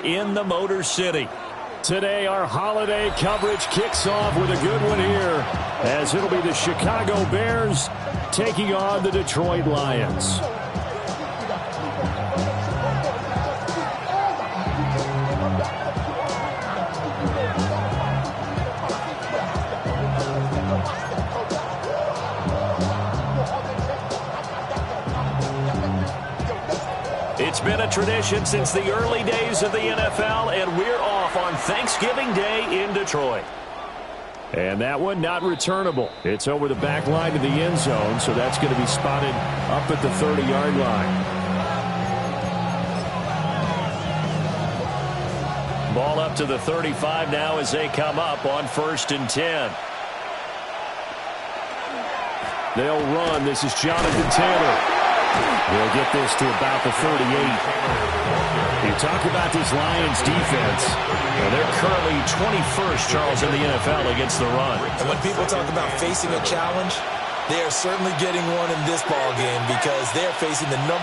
in the Motor City. Today, our holiday coverage kicks off with a good one here, as it'll be the Chicago Bears taking on the Detroit Lions. It's been a tradition since the early days of the NFL, and we're off on Thanksgiving Day in Detroit. And that one not returnable. It's over the back line of the end zone, so that's going to be spotted up at the 30-yard line. Ball up to the 35 now as they come up on 1st and 10. They'll run. This is Jonathan Taylor. They'll get this to about the 38. You talk about this Lions defense. Well, they're currently 21st, Charles, in the NFL against the run. And when people talk about facing a challenge, they are certainly getting one in this ball game because they're facing the #1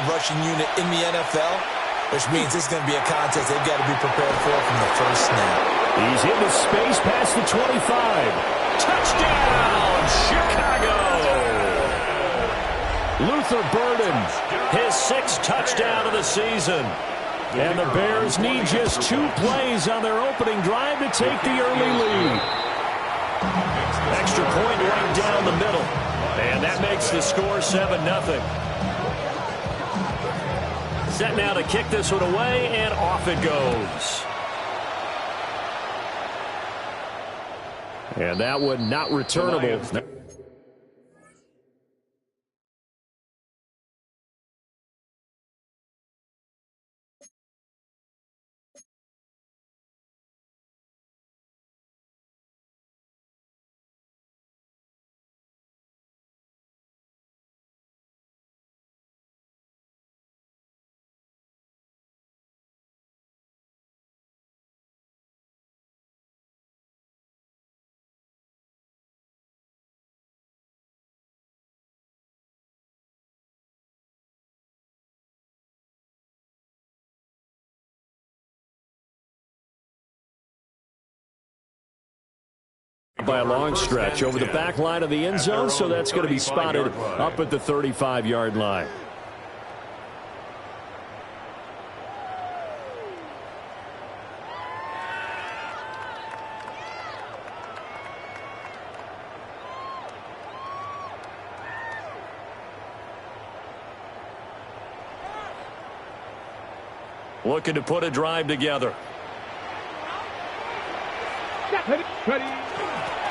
rushing unit in the NFL, which means this is going to be a contest they've got to be prepared for from the first snap. He's into space past the 25. Touchdown, Chicago! Luther Burden, his 6th touchdown of the season. And the Bears need just 2 plays on their opening drive to take the early lead. Extra point right down the middle. And that makes the score 7-0. Set now to kick this one away, and off it goes. And that one not returnable. By a long stretch over the back line of the end zone, so that's going to be spotted up at the 35-yard line. Looking to put a drive together.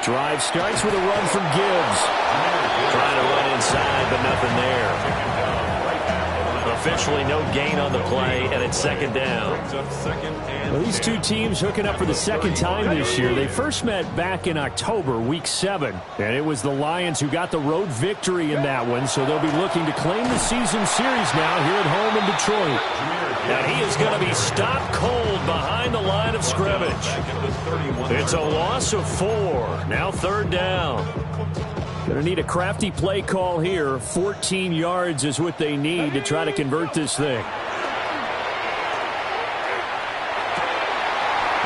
Drive starts with a run from Gibbs. Trying to run inside, but nothing there. Officially no gain on the play, and it's 2nd down. Well, these two teams hooking up for the 2nd time this year. They first met back in October, week 7, and it was the Lions who got the road victory in that one, so they'll be looking to claim the season series now here at home in Detroit. And he is going to be stopped cold behind the line of scrimmage. It's a loss of 4. Now 3rd down. Going to need a crafty play call here. 14 yards is what they need to try to convert this thing. In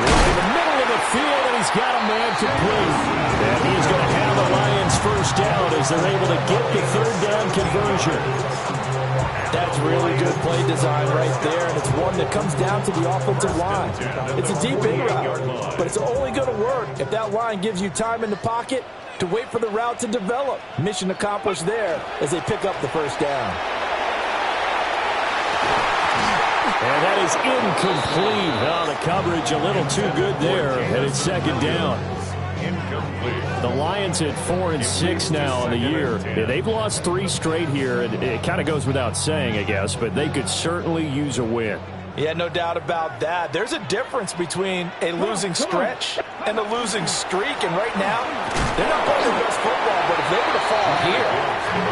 the middle of the field, and he's got a man complete. And he's going to have the Lions 1st down as they're able to get the 3rd down conversion. That's really good play design right there, and it's one that comes down to the offensive line. It's a deep in route, but it's only going to work if that line gives you time in the pocket to wait for the route to develop. Mission accomplished there as they pick up the 1st down. And that is incomplete. Oh, the coverage a little too good there, and it's 2nd down. The Lions at 4-6 now on the year. Yeah, they've lost 3 straight here, and it kind of goes without saying, I guess, but they could certainly use a win. Yeah, no doubt about that. There's a difference between a losing stretch and a losing streak, and right now, they're not playing their best football, but if they were to fall here,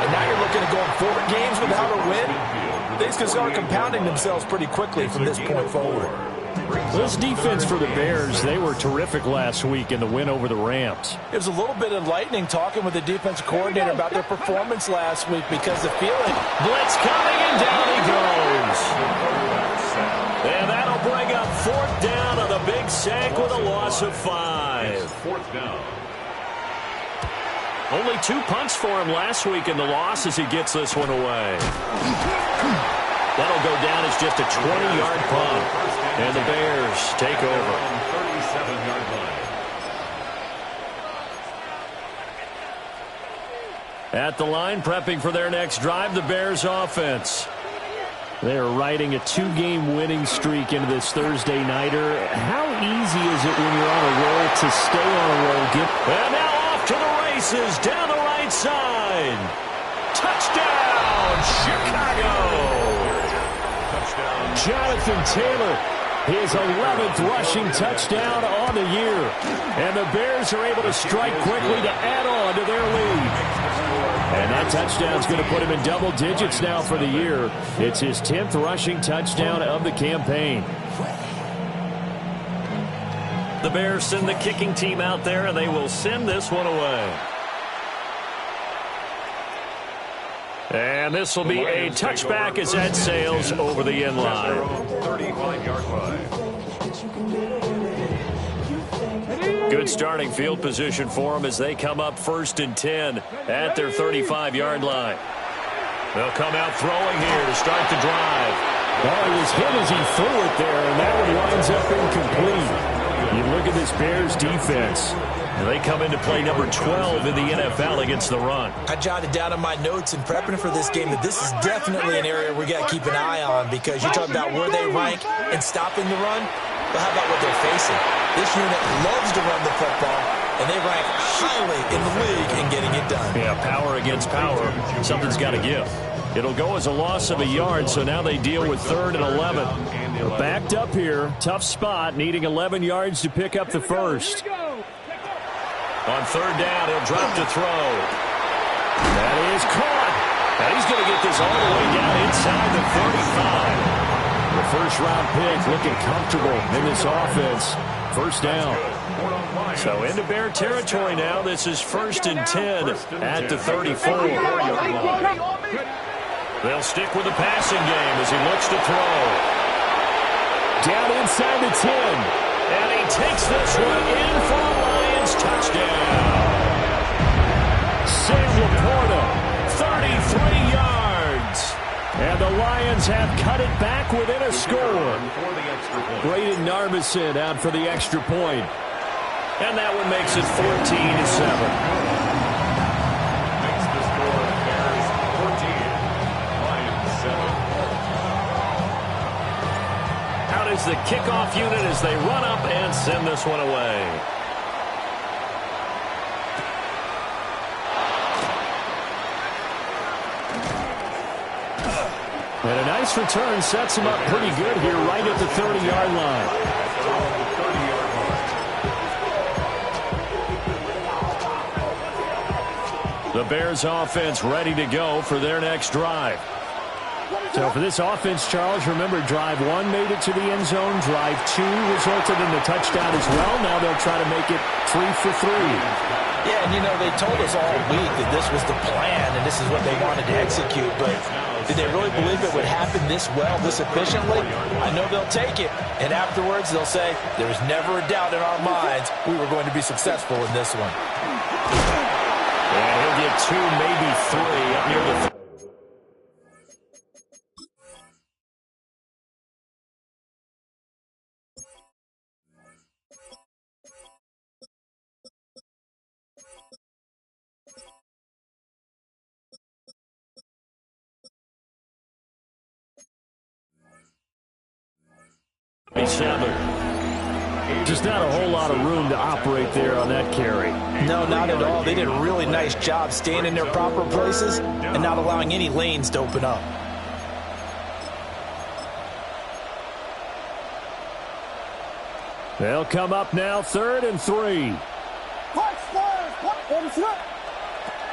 and now you're looking at going 4 games without a win, things can start compounding themselves pretty quickly from this point forward. This defense for the Bears, they were terrific last week in the win over the Rams. It was a little bit enlightening talking with the defensive coordinator about their performance last week because the feeling... Blitz coming, and down he goes. And that'll bring up 4th sack with a loss of 5. Fourth down. Only 2 punts for him last week in the loss as he gets this one away. That'll go down as just a 20-yard punt. And the Bears take over. 37-yard line. At the line, prepping for their next drive, the Bears offense. They are riding a 2-game winning streak into this Thursday nighter. How easy is it when you're on a roll to stay on a roll? And now off to the races down the right side. Touchdown, Chicago! Touchdown. Jonathan Taylor, his 11th rushing touchdown on the year. And the Bears are able to strike quickly to add on to their lead. And that touchdown's going to put him in double digits now for the year. It's his 10th rushing touchdown of the campaign. The Bears send the kicking team out there, and they will send this one away. And this will be a touchback as that sails over the end line. 35-yard line. Good starting field position for them as they come up 1st and 10 at their 35-yard line. They'll come out throwing here to start the drive. Oh, he was hit as he threw it there, and that one winds up incomplete. You look at this Bears defense, and they come into play number 12 in the NFL against the run. I jotted down in my notes in prepping for this game that this is definitely an area we got to keep an eye on, because you talk about where they rank in stopping the run. But how about what they're facing? This unit loves to run the football, and they rank highly in the league in getting it done. Yeah, power against power. Something's got to give. It'll go as a loss of a yard, so now they deal with 3rd and 11. They're backed up here. Tough spot, needing 11 yards to pick up the first. On 3rd down, he'll drop to throw. That is caught. Now he's going to get this all the way down inside the 35. The first-round pick looking comfortable in this offense. 1st down. So into Bear territory now. This is 1st and 10 at the 34. They'll stick with the passing game as he looks to throw. Down inside the 10. And he takes this one in for a Lions touchdown. Sam Laporta, 33 yards. And the Lions have cut it back within a score. Braden Narbison out for the extra point. And that one makes it 14-7. Makes the score Bears 14, Lions 7. Out is the kickoff unit as they run up and send this one away. And a nice return sets him up pretty good here right at the 30-yard line. The Bears offense ready to go for their next drive. So for this offense, Charles, remember drive 1 made it to the end zone. Drive 2 resulted in the touchdown as well. Now they'll try to make it 3 for 3. Yeah, and you know, they told us all week that this was the plan and this is what they wanted to execute, but did they really believe it would happen this well, this efficiently? I know they'll take it, and afterwards they'll say, there was never a doubt in our minds we were going to be successful in this one. And he'll get 2, maybe 3 up near the Just not a whole lot of room to operate there on that carry. No, not at all. They did a really nice job staying in their proper places and not allowing any lanes to open up. They'll come up now 3rd and 3.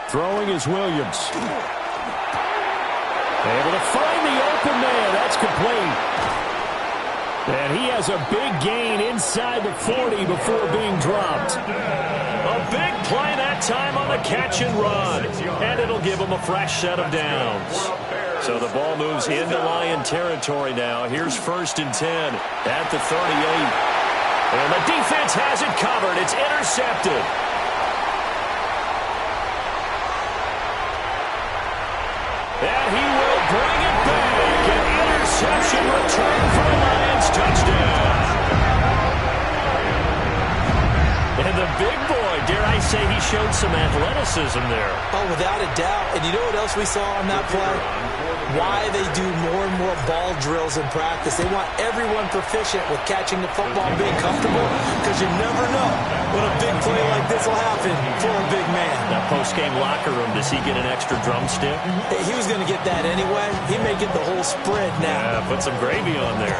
Throwing is Williams. Able to find the open man. That's complete. And he has a big gain inside the 40 before being dropped. A big play that time on the catch and run. And it'll give him a fresh set of downs. So the ball moves into Lion territory now. Here's 1st and 10 at the 38. And the defense has it covered. It's intercepted. And he will bring it back. An interception return for a Lions touchdown. And the big boy, dare I say, he showed some athleticism there. Oh, without a doubt. And you know what else we saw on that play? Why they do more and more ball drills in practice. They want everyone proficient with catching the football and being comfortable, because you never know when a big play like this will happen for a big man. That post-game locker room, does he get an extra drumstick? He was going to get that anyway. He may get the whole spread now. Yeah, put some gravy on there.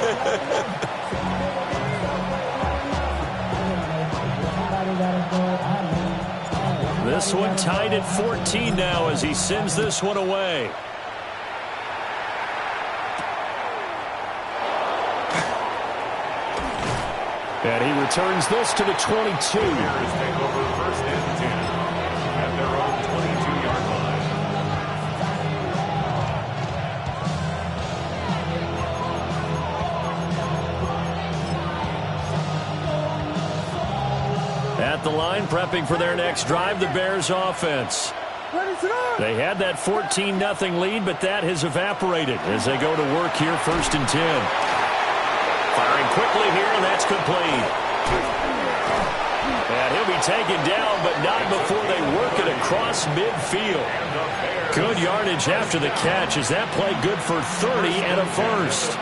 This one tied at 14 now as he sends this one away. And he returns this to the 22. Take over first and 10 at their own 22-yard line. At the line, prepping for their next drive, the Bears offense. They had that 14-0 lead, but that has evaporated as they go to work here, first and 10. Firing quickly here, and that's complete. And he'll be taken down, but not before they work it across midfield. Good yardage after the catch. Is that play good for 30 and a first?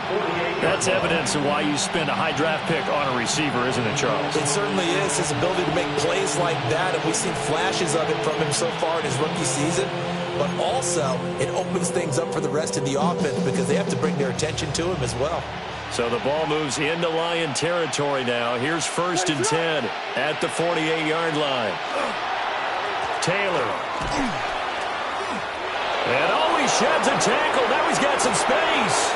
That's evidence of why you spend a high draft pick on a receiver, isn't it, Charles? It certainly is. His ability to make plays like that, and we've seen flashes of it from him so far in his rookie season. But also, it opens things up for the rest of the offense because they have to bring their attention to him as well. So the ball moves into Lion territory now. Here's first and 10 at the 48-yard line. Taylor. And oh, he sheds a tackle. Now he's got some space.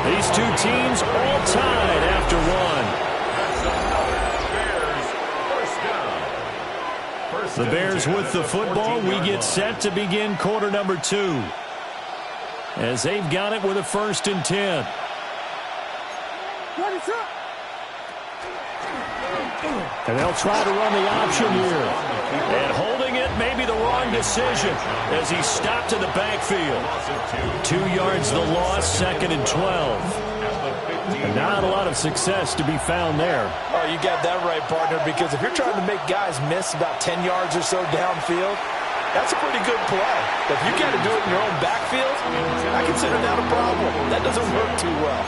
These two teams all tied after one. The Bears with the football. We get set to begin quarter number 2. As they've got it with a first and 10. And they'll try to run the option here. And holding it may be the wrong decision as he stopped in the backfield. 2 yards the loss, second and 12. And not a lot of success to be found there. Oh, you got that right, partner, because if you're trying to make guys miss about 10 yards or so downfield, that's a pretty good play. But if you got to do it in your own backfield, I consider that a problem. That doesn't work too well.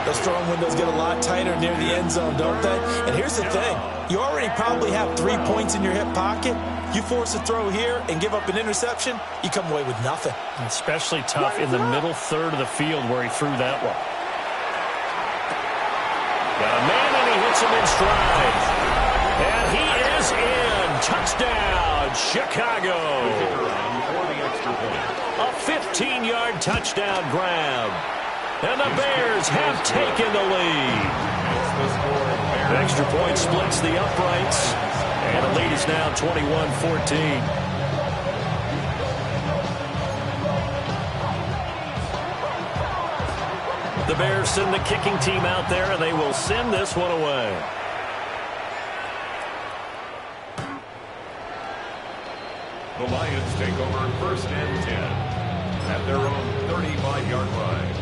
Those throwing windows get a lot tighter near the end zone, don't they? And here's the thing. You already probably have 3 points in your hip pocket. You force a throw here and give up an interception, you come away with nothing. Especially tough in the middle third of the field where he threw that one. Got a man, and he hits him in stride. And he is in. Touchdown, Chicago. A 15-yard touchdown grab. And the Bears have taken the lead. The extra point splits the uprights. And the lead is now 21-14. The Bears send the kicking team out there, and they will send this one away. The Lions take over first and 10 at their own 35-yard line.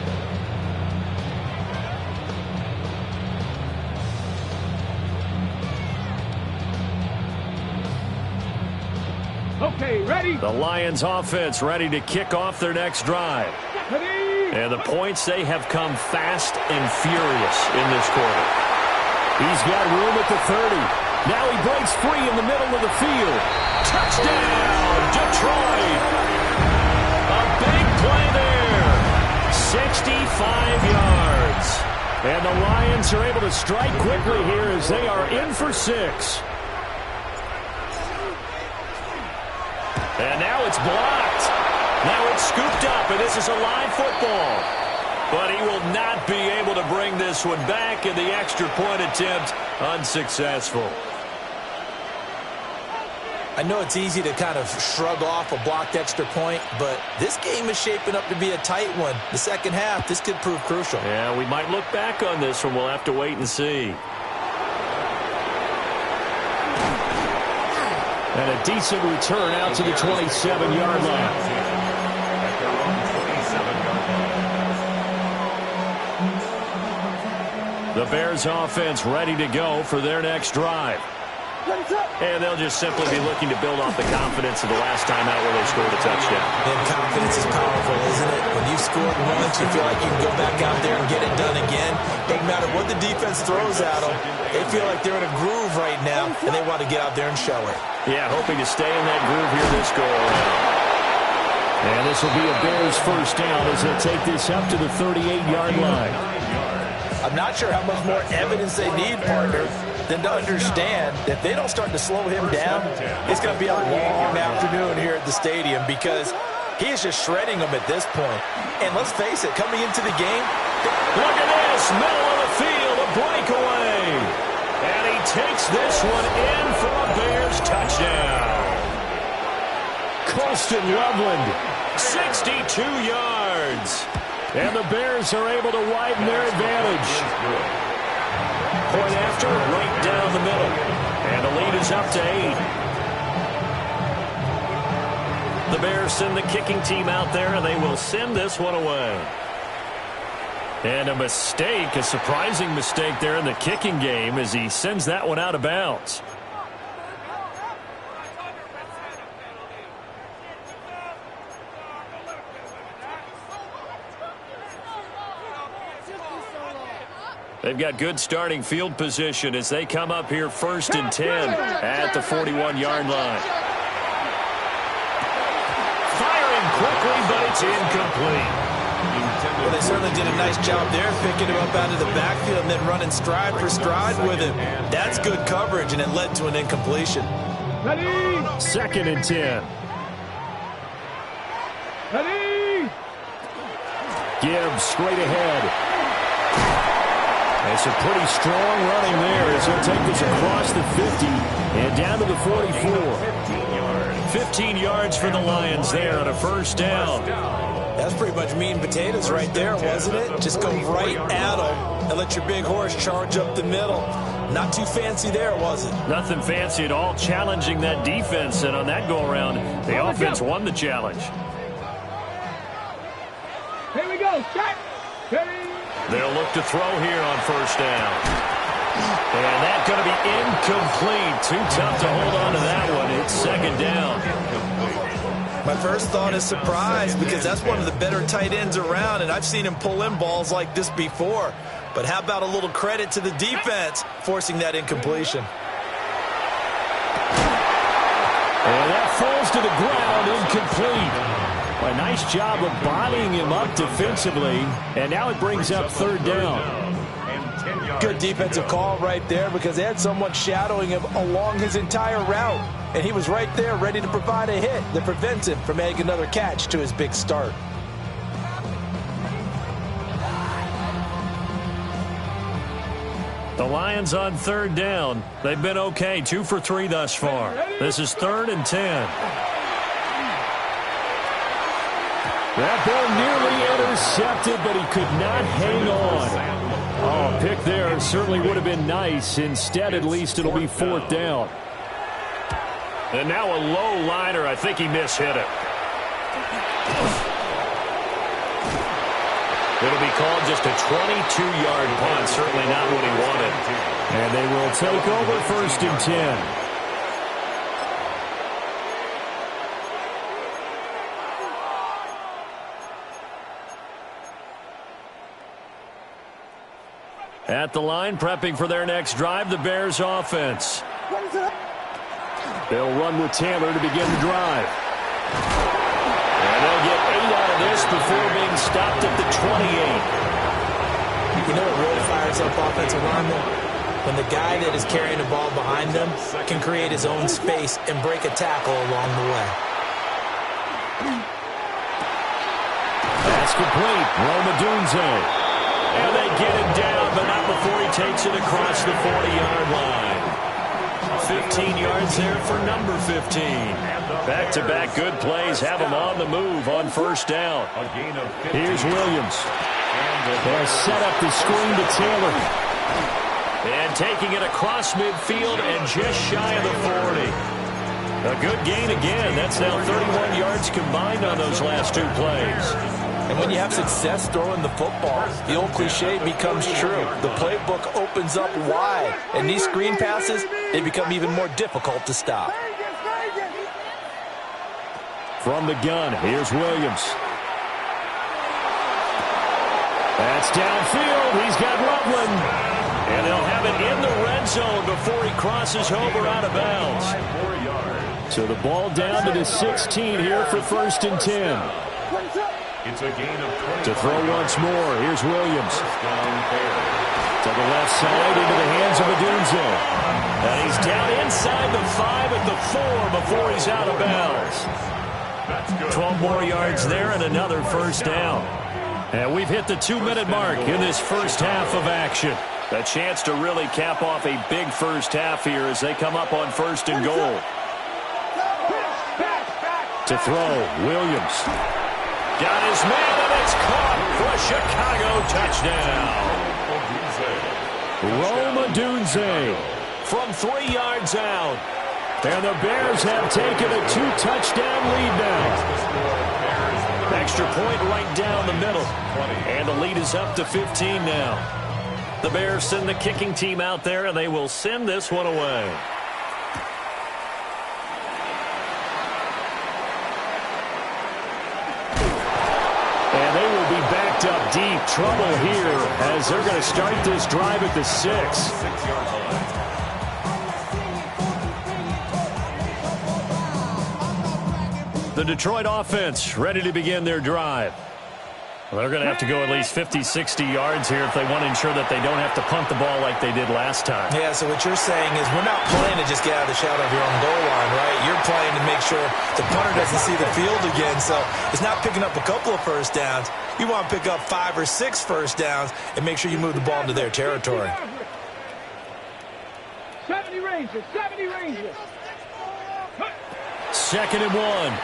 Okay, ready? The Lions offense ready to kick off their next drive. And the points, they have come fast and furious in this quarter. He's got room at the 30. Now he breaks free in the middle of the field. Touchdown, Detroit. A big play there. 65 yards. And the Lions are able to strike quickly here as they are in for 6. And now it's blocked. Now it's scooped up, and this is a live football. But he will not be able to bring this one back, and the extra point attempt unsuccessful. I know it's easy to kind of shrug off a blocked extra point, but this game is shaping up to be a tight one. The second half, this could prove crucial. Yeah, we might look back on this one. We'll have to wait and see. And a decent return out to the 27-yard line. The Bears offense ready to go for their next drive. And they'll just simply be looking to build off the confidence of the last time out where they scored a touchdown. And confidence is powerful, isn't it? When you've scored once, you feel like you can go back out there and get it done again. Doesn't matter what the defense throws at them. They feel like they're in a groove right now, and they want to get out there and show it. Yeah, hoping to stay in that groove here this go-around. And this will be a Bears first down as they take this up to the 38-yard line. I'm not sure how much more evidence they need, partner, than to understand that if they don't start to slow him down, it's going to be a long afternoon here at the stadium because he is just shredding them at this point. And let's face it, coming into the game, look at this, middle of the field, a breakaway. And he takes this one in for a Bears touchdown. Colston Loveland, 62 yards. And the Bears are able to widen their advantage. Point after, right down the middle. And the lead is up to 8. The Bears send the kicking team out there, and they will send this one away. And a mistake, a surprising mistake there in the kicking game as he sends that one out of bounds. They've got good starting field position as they come up here 1st and 10 at the 41-yard line. Firing quickly, but it's incomplete. Well, they certainly did a nice job there, picking him up out of the backfield and then running stride for stride with him. That's good coverage, and it led to an incompletion. 2nd and 10. Gibbs straight ahead. It's a pretty strong running there as he'll take this across the 50 and down to the 44. 15 yards for the Lions there on a first down. That's pretty much meat and potatoes right there, wasn't it? Just go right at them and let your big horse charge up the middle. Not too fancy there, was it? Nothing fancy at all, challenging that defense, and on that go-around, the offense won the challenge. Here we go, start. They'll look to throw here on first down. And that's going to be incomplete. Too tough to hold on to that one. It's 2nd down. My first thought is surprise because that's one of the better tight ends around, and I've seen him pull in balls like this before. But how about a little credit to the defense forcing that incompletion? And that falls to the ground, incomplete. A nice job of bodying him up defensively, and now it brings up 3rd down. good defensive call right there because they had someone shadowing him along his entire route. And he was right there ready to provide a hit that prevents him from adding another catch to his big start. The Lions on 3rd down. They've been okay, 2 for 3 thus far. This is 3rd and 10. That ball nearly intercepted, but he could not hang on. Oh, pick there certainly would have been nice. Instead, at least it'll be 4th down. And now a low liner. I think he mishit it. It'll be called just a 22-yard punt. Certainly not what he wanted. And they will take over 1st and 10. At the line, prepping for their next drive, the Bears offense. They'll run with Taylor to begin the drive. And they'll get 8 out of this before being stopped at the 28. You know what really fires up offensive linemen? When the guy that is carrying the ball behind them can create his own space and break a tackle along the way. That's complete. Roma Dunze. And they get him down, but not before he takes it across the 40-yard line. 15 yards there for number 15. Back-to-back good plays have him on the move on first down. Here's Williams. They'll set up the screen to Taylor. And taking it across midfield and just shy of the 40. A good gain again. That's now 31 yards combined on those last two plays. And when you have success throwing the football, the old cliche becomes true. The playbook opens up wide, and these screen passes, they become even more difficult to stop. From the gun, here's Williams. That's downfield. He's got Loveland. And they'll have it in the red zone before he crosses over out of bounds. So the ball down to the 16 here for 1st and 10. It's a gain of 20. To throw once more, here's Williams. To the left side into the hands of Odunze. And he's down inside the 5 at the 4 before he's out of bounds. 12 more yards there and another first down. And we've hit the 2-minute mark in this first half of action. A chance to really cap off a big first half here as they come up on 1st and goal. To throw, Williams. Got his man, and it's caught for a Chicago touchdown. Rome Odunze from 3 yards out. And the Bears have taken a 2-touchdown lead now. Extra point right down the middle. And the lead is up to 15 now. The Bears send the kicking team out there, and they will send this one away. And they will be backed up deep. Trouble here as they're going to start this drive at the 6. The Detroit offense ready to begin their drive. Well, they're going to have to go at least 50, 60 yards here if they want to ensure that they don't have to punt the ball like they did last time. Yeah, so what you're saying is we're not playing to just get out of the shadow of your own goal line, right? You're playing to make sure the punter doesn't see the field again. So it's not picking up a couple of first downs. You want to pick up 5 or 6 first downs and make sure you move the ball into their territory. 70 Rangers, 70 Rangers. 2nd and 1.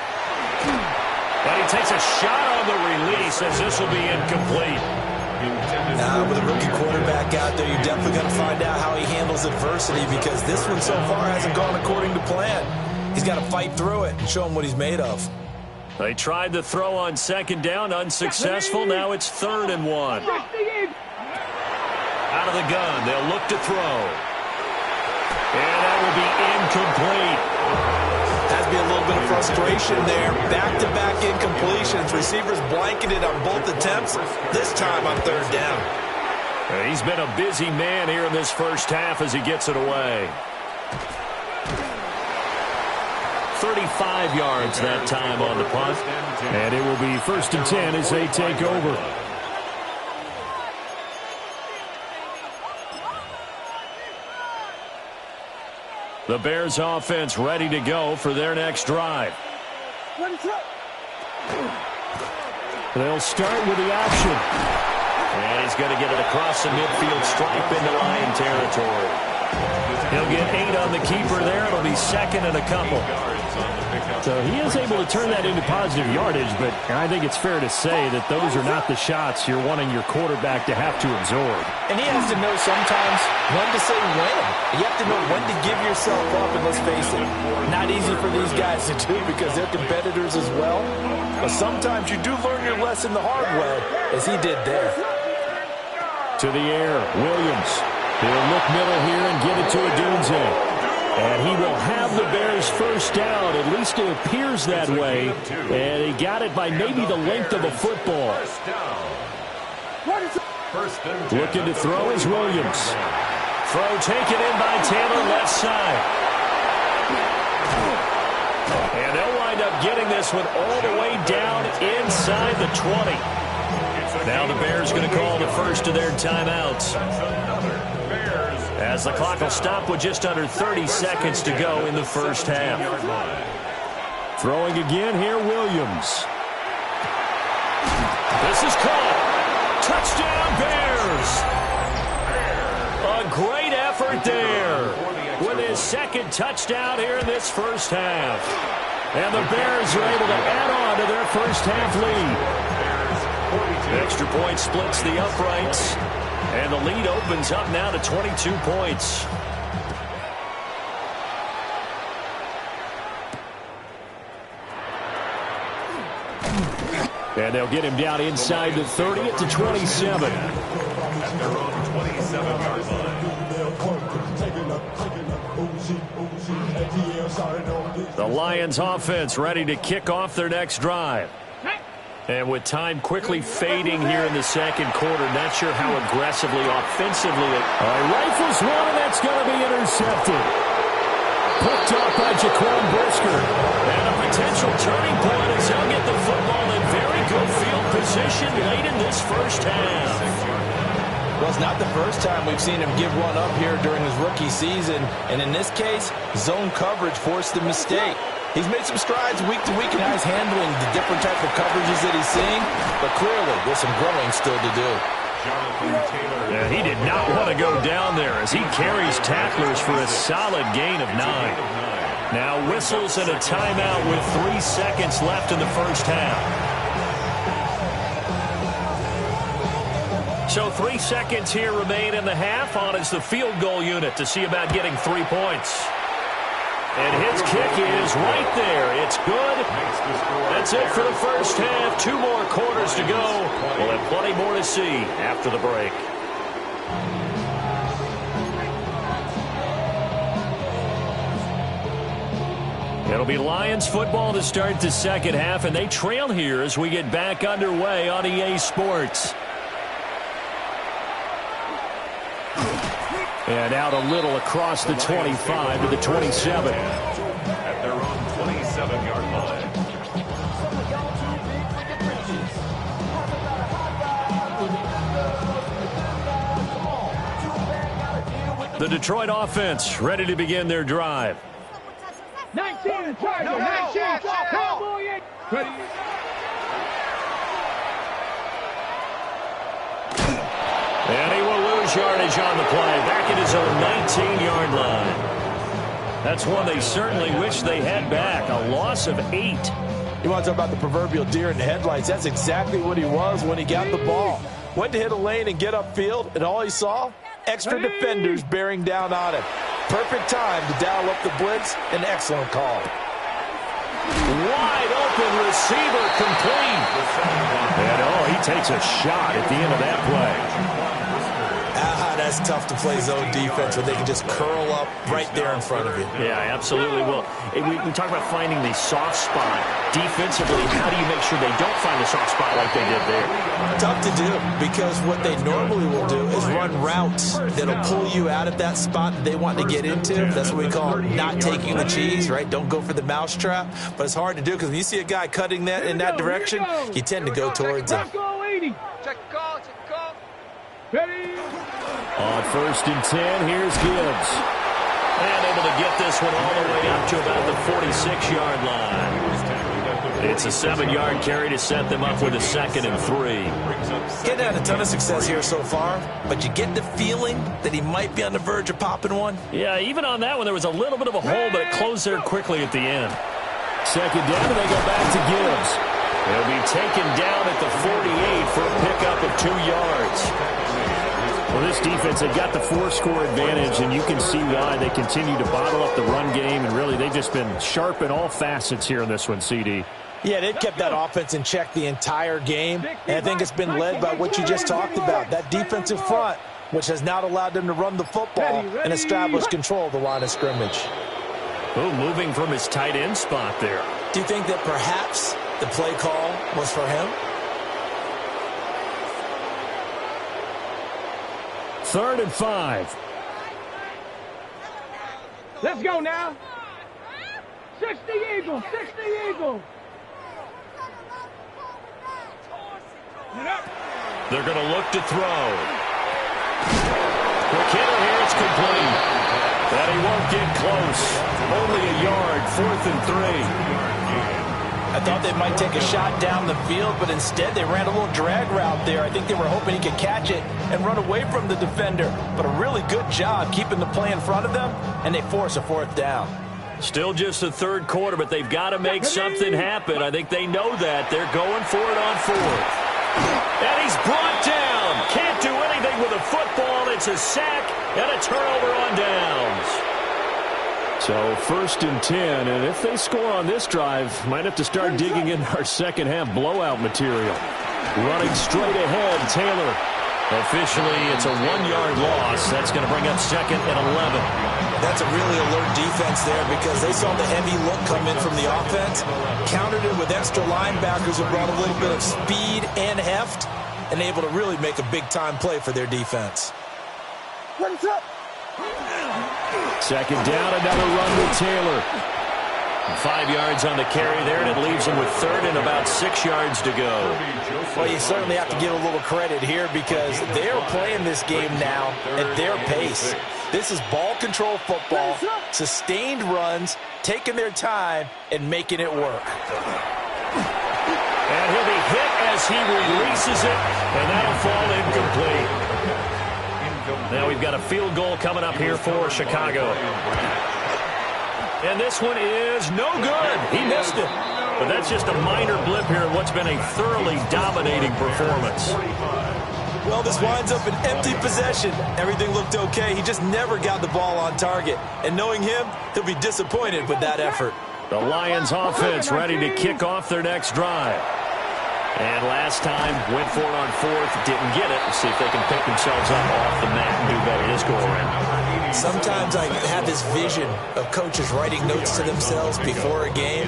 But he takes a shot on the release as this will be incomplete. With a rookie quarterback out there, you're definitely going to find out how he handles adversity because this one so far hasn't gone according to plan. He's got to fight through it and show him what he's made of. They tried to throw on 2nd down, unsuccessful. Now it's 3rd and 1. Out of the gun, they'll look to throw. And that will be incomplete. Has to be a little bit of frustration there. Back-to-back incompletions. Receivers blanketed on both attempts, this time on 3rd down. He's been a busy man here in this first half as he gets it away. 35 yards that time on the punt. And it will be 1st and 10 as they take over. The Bears offense ready to go for their next drive. They'll start with the option. And he's going to get it across the midfield stripe into Lion territory. He'll get 8 on the keeper there. It'll be 2nd and a couple. So he is able to turn that into positive yardage, but I think it's fair to say that those are not the shots you're wanting your quarterback to have to absorb. And he has to know sometimes when to say when. You have to know when to give yourself up, and let's face it, not easy for these guys to do because they're competitors as well. But sometimes you do learn your lesson the hard way, as he did there. To the air, Williams. He'll look middle here and give it to Odunze. And he will have the Bears first down. At least it appears that way. And he got it by maybe the length of a football. Looking to throw is Williams. Throw taken in by Taylor, left side. And they'll wind up getting this one all the way down inside the 20. Now the Bears going to call the first of their timeouts. As the clock will stop with just under 30 seconds to go in the first half. Throwing again here, Williams. This is caught. Touchdown, Bears. A great effort there with his second touchdown here in this first half. And the Bears are able to add on to their first half lead. Extra point splits the uprights. And the lead opens up now to 22 points. And they'll get him down inside the 30 at the 27. At their own 27-yard line. The Lions offense ready to kick off their next drive. And with time quickly fading here in the second quarter, not sure how aggressively, offensively. Rifles one, and that's going to be intercepted. Picked up by Jaquan Brisker. And a potential turning point as they'll get the football in very good field position late in this first half. Well, it's not the first time we've seen him give one up here during his rookie season. And in this case, zone coverage forced the mistake. He's made some strides week to week, and now he's handling the different type of coverages that he's seeing. But clearly, there's some growing still to do. Yeah, he did not want to go down there as he carries tacklers for a solid gain of 9. Now whistles and a timeout with 3 seconds left in the first half. So 3 seconds here remain in the half. On is the field goal unit to see about getting 3 points. And his kick is right there. It's good. That's it for the first half. 2 more quarters to go. We'll have plenty more to see after the break. It'll be Lions football to start the second half, and they trail here as we get back underway on EA Sports. And out a little across the 25 to the 27. At their own 27-yard line. The Detroit offense ready to begin their drive. 19 target, 19, Cowboy. Ready. And he will lose yardage on the play. Back at his own 19-yard line. That's one they certainly wish they had back. A loss of 8. You want to talk about the proverbial deer in the headlights. That's exactly what he was when he got the ball. Went to hit a lane and get upfield, and all he saw, extra defenders bearing down on him. Perfect time to dial up the blitz. An excellent call. Wide open receiver complete. And he takes a shot at the end of that play. That's tough to play zone defense where they can just curl up right there in front of you. Yeah, absolutely. Well, we talk about finding the soft spot defensively. How do you make sure they don't find the soft spot like they did there? Tough to do because what they normally will do is run routes that'll pull you out of that spot that they want to get into. That's what we call not taking the cheese, right? Don't go for the mousetrap. But it's hard to do because when you see a guy cutting that in that direction, you tend to go towards him. Check call, check call. Ready. On 1st and 10, here's Gibbs. And able to get this one all the way up to about the 46-yard line. It's a 7-yard carry to set them up with a 2nd and 3. Getting had a ton of success here so far, but you get the feeling that he might be on the verge of popping one. Yeah, even on that one, there was a little bit of a hole, but it closed there quickly at the end. 2nd down, and they go back to Gibbs. He'll be taken down at the 48 for a pickup of 2 yards. Well, this defense, they've got the 4-score advantage, and you can see why they continue to bottle up the run game, and really they've just been sharp in all facets here in this one, CD. Yeah, they've kept that offense in check the entire game, and I think it's been led by what you just talked about, that defensive front, which has not allowed them to run the football and establish control of the line of scrimmage. Oh, moving from his tight end spot there. Do you think that perhaps the play call was for him? 3rd and 5. Let's go now. 60 Eagles, 60 Eagles. They're going to look to throw. Quick hitter here, it's complete. But he won't get close. Only a yard, 4th and 3. I thought they might take a shot down the field, but instead they ran a little drag route there. I think they were hoping he could catch it and run away from the defender. But a really good job keeping the play in front of them, and they force a fourth down. Still just the third quarter, but they've got to make something happen. I think they know that. They're going for it on fourth. And he's brought down. Can't do anything with a football. It's a sack and a turnover on downs. So 1st and 10, and if they score on this drive, might have to start digging in our second half blowout material. Running straight ahead, Taylor. Officially, it's a 1-yard loss. That's going to bring up 2nd and 11. That's a really alert defense there because they saw the heavy look come in from the offense, countered it with extra linebackers who brought a little bit of speed and heft, and able to really make a big-time play for their defense. What's up? 2nd down, another run with Taylor. 5 yards on the carry there, and it leaves him with 3rd and about 6 yards to go. Well, you certainly have to give a little credit here because they're playing this game now at their pace. This is ball control football, sustained runs, taking their time, and making it work. And he'll be hit as he releases it, and that'll fall incomplete. Now we've got a field goal coming up here for Chicago. And this one is no good. He missed it. But that's just a minor blip here in what's been a thoroughly dominating performance. Well, this winds up an empty possession. Everything looked okay. He just never got the ball on target. And knowing him, he'll be disappointed with that effort. The Lions offense ready to kick off their next drive. And last time, went for it on fourth, didn't get it. See if they can pick themselves up off the mat and do better this go-around. Sometimes I have this vision of coaches writing notes to themselves before a game,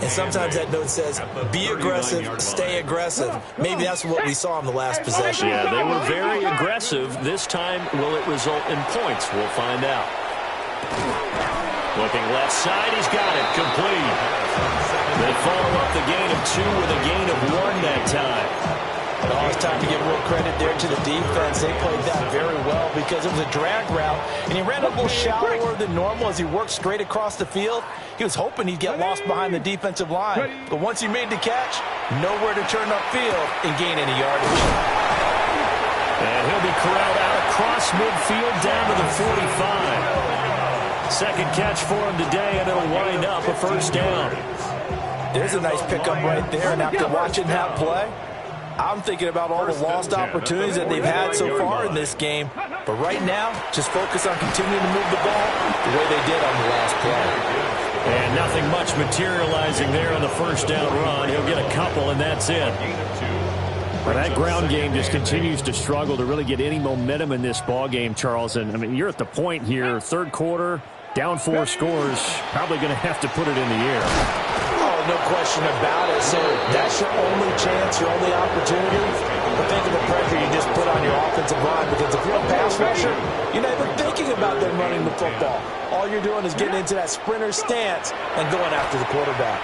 and sometimes that note says, be aggressive, stay aggressive. Maybe that's what we saw in the last possession. Yeah, they were very aggressive. This time, will it result in points? We'll find out. Looking left side, he's got it, complete. They follow up the gain of 2 with a gain of 1 that time. Oh, it's time to give real credit there to the defense. They played that very well because it was a drag route, and he ran a little shallower than normal as he worked straight across the field. He was hoping he'd get lost behind the defensive line, but once he made the catch, nowhere to turn upfield and gain any yardage. And he'll be corralled out across midfield down to the 45. Second catch for him today, and it'll wind up a first down. There's a nice pickup right there, and after watching that play, I'm thinking about all the lost opportunities that they've had so far in this game. But right now, just focus on continuing to move the ball the way they did on the last play. And nothing much materializing there on the first down run. He'll get a couple, and that's it. Well, that ground game just continues to struggle to really get any momentum in this ball game, Charles. And, I mean, you're at the point here, third quarter, down 4 scores, probably going to have to put it in the air. Oh, no question about it. So that's your only chance, your only opportunity. But think of the pressure you just put on your offensive line, because if you're a pass rusher, you're not even thinking about them running the football. All you're doing is getting into that sprinter stance and going after the quarterback.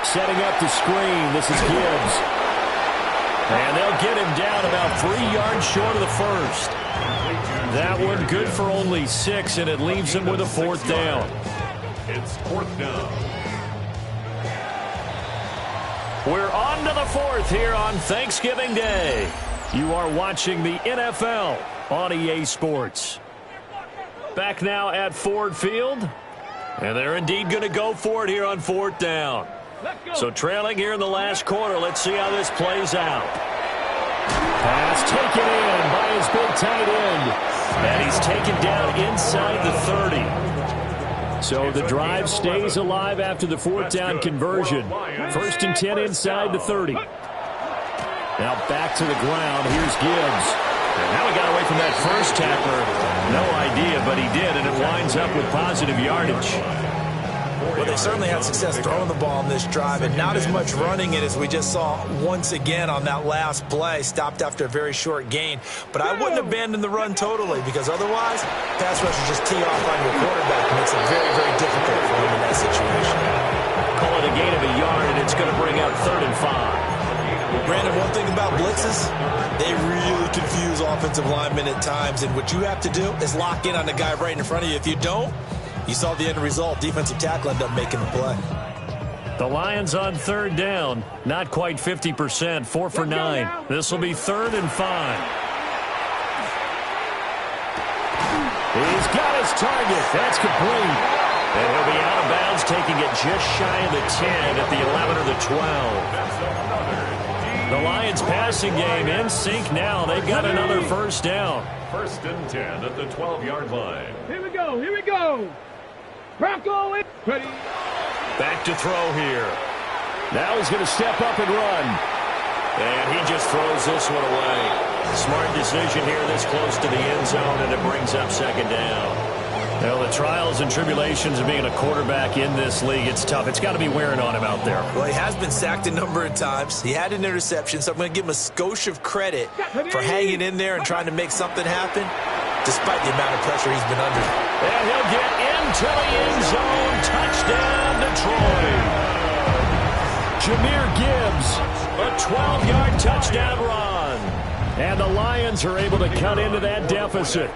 Setting up the screen, this is Gibbs. And they'll get him down about 3 yards short of the first. That one good for only 6, and it leaves him with a fourth down. It's fourth down. We're on to the fourth here on Thanksgiving Day. You are watching the NFL on EA Sports. Back now at Ford Field. And they're indeed going to go for it here on fourth down. So trailing here in the last quarter, let's see how this plays out. Pass taken in by his big tight end. And he's taken down inside the 30. So the drive stays alive after the fourth down conversion. 1st and 10 inside the 30. Now back to the ground. Here's Gibbs. And now he got away from that first tackler. No idea, but he did, and it winds up with positive yardage. Well, they certainly had success throwing the ball on this drive, and not as much running it as we just saw once again on that last play. Stopped after a very short gain. But I wouldn't abandon the run totally, because otherwise, pass rushers just tee off on your quarterback. It makes it very, very difficult for him in that situation. Call it a gain of a yard, and it's going to bring up 3rd and 5. Brandon, one thing about blitzes, they really confuse offensive linemen at times, and what you have to do is lock in on the guy right in front of you. If you don't, you saw the end result. Defensive tackle ended up making the play. The Lions on third down. Not quite 50%. 4 for 9. This will be 3rd and 5. He's got his target. That's complete. And he'll be out of bounds, taking it just shy of the 10 at the 11 or the 12. The Lions passing game in sync now. They've got another first down. 1st and 10 at the 12-yard line. Here we go. Here we go. Bronco in. Ready. Back to throw here. Now he's going to step up and run. And he just throws this one away. Smart decision here this close to the end zone, and it brings up 2nd down. Well, the trials and tribulations of being a quarterback in this league, it's tough. It's got to be wearing on him out there. Well, he has been sacked a number of times. He had an interception, so I'm going to give him a skosh of credit for hanging in there and trying to make something happen, despite the amount of pressure he's been under. And he'll get into the end zone. Touchdown, Detroit. Jahmyr Gibbs, a 12-yard touchdown run. And the Lions are able to cut into that deficit.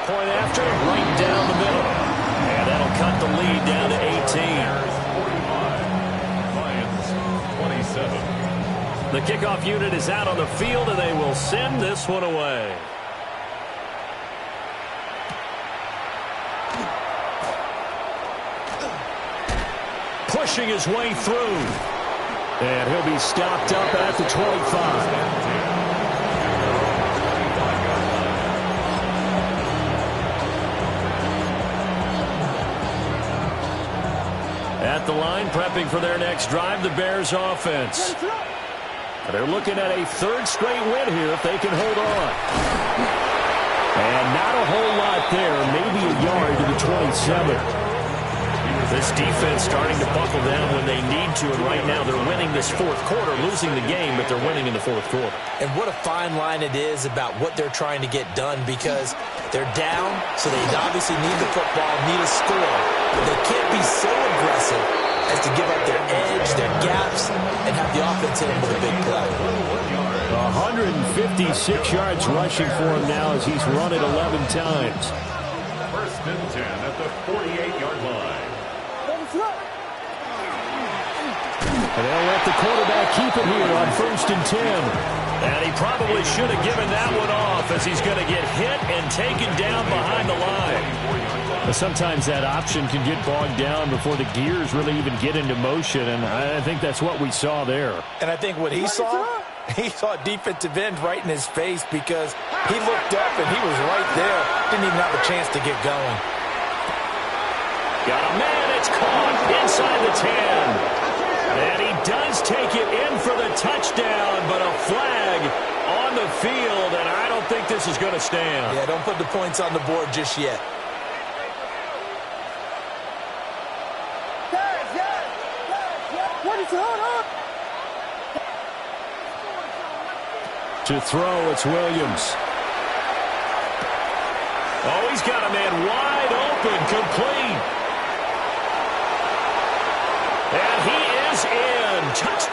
Point after, right down the middle. And that'll cut the lead down to 18. Lions 27. The kickoff unit is out on the field, and they will send this one away. Pushing his way through. And he'll be stopped up at the 25. At the line, prepping for their next drive, the Bears offense. They're looking at a 3rd straight win here if they can hold on. And not a whole lot there, maybe a yard to the 27. This defense starting to buckle down when they need to, and right now they're winning this 4th quarter, losing the game, but they're winning in the 4th quarter. And what a fine line it is about what they're trying to get done, because they're down, so they obviously need the football, need a score, but they can't be so aggressive as to give up their edge, their gaps, and have the offense hit them with a big play. 156 yards rushing for him now as he's run it 11 times. 1st and 10 at the 48-yard line. And they'll let the quarterback keep it here on 1st and 10. And he probably should have given that one off, as he's going to get hit and taken down behind the line. But sometimes that option can get bogged down before the gears really even get into motion, and I think that's what we saw there. And I think what he saw a defensive end right in his face, because he looked up and he was right there. Didn't even have a chance to get going. Got a man, it's caught inside the 10. And he does take it in for the touchdown, but a flag on the field, and I don't think this is going to stand. Yeah, don't put the points on the board just yet. To throw, it's Williams. Oh, he's got a man wide open, complete. And he is in. Touchdown.